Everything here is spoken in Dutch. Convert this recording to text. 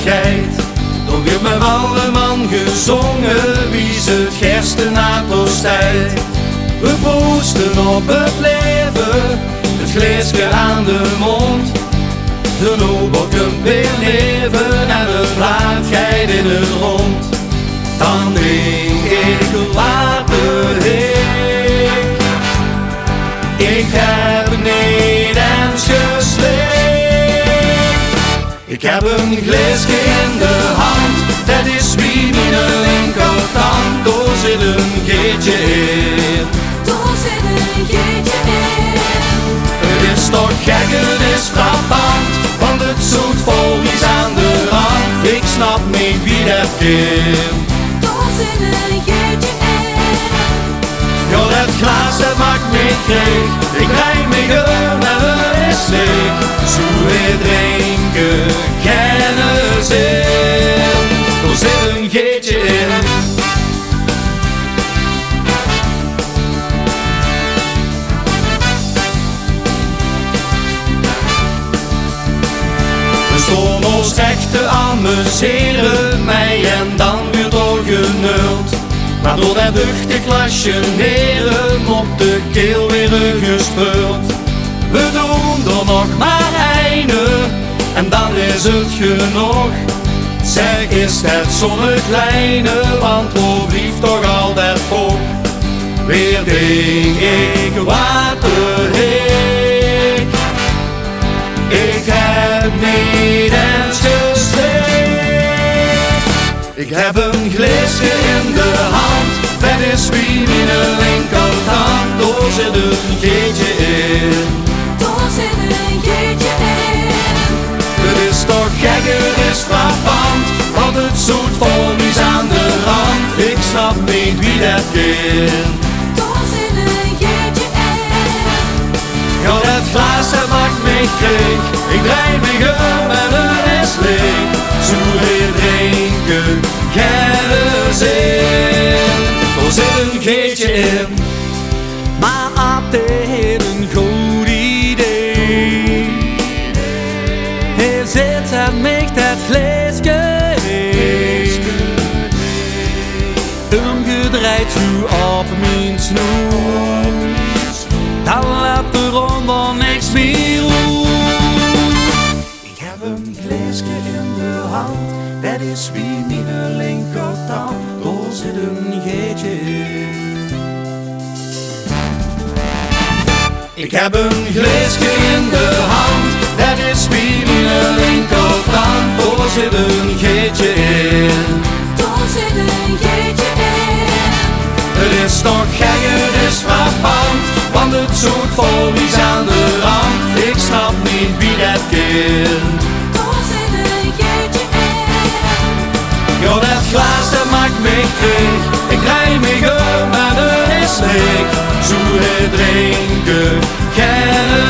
geit. Toen werd met alle man gezongen, wie ze het gerste na tijd. We proosten op het leven, het glaasje aan de mond. De nobel kunt weer leven en de plaat geit in het rond. Dan drink ik later heen. Ik heb Nederlands gesleept. Ik heb een glaasje in de hand, dat is wie mijn linkerkant. Daar zit een geetje in. Daar zit een geetje in. Het is toch gek, het is frappant, want het zoet vol is aan de rand. Ik snap niet wie dat kent. Daar zit een geetje in. Ja, dat glas dat maakt me kreeg. Ik draai me om en het is leeg. Zo weer drinken, kennis in. Er zit een geetje in. We stonden ons echt te amuseren, mij en dan weer doorgenuld. Maar door dat duchte klasje neren op de keel weer gespeeld. We doen er nog maar einde en dan is het genoeg. Zeg, is het zonnekleine, want hoe blieft toch al dat volk. Weer drink ik water heek. Ik heb Nederlands gesleept. Ik heb een glaasje in de hand, dat is wie mijn linkerhand. Daar zit een geetje in. Daar zit een geetje in. Het is toch gek, het is frappant, want het zoet vol is aan de rand. Ik snap niet wie dat kent. Daar zit een geetje in. Ja, dat glas dat maakt me kreeg. Ik draai me om en het is leeg. Zo weer drinken, kennis in. Er zit een geetje in. Maar altijd een goed idee. Hij zit en maakt het glaasje heen. Omgedraaid zo op mijn snoer. Dan laat eronder niks meer roer. Ik heb een glaasje in de hand, dat is wie mijn linkertand. Daar zit een geetje in. Ik heb een glaasje in de hand, dat is wie mijn linkertand. Daar zit een geetje in. Daar zit een geetje in. Het is toch gek, het is frappant, want het zoet vol is aan de rand. Ik snap niet wie dat kent. Daar zit een geetje in. Ja, dat glas dat maakt me kreeg. Ik draai me om en het is leeg. Zo drinken, kennis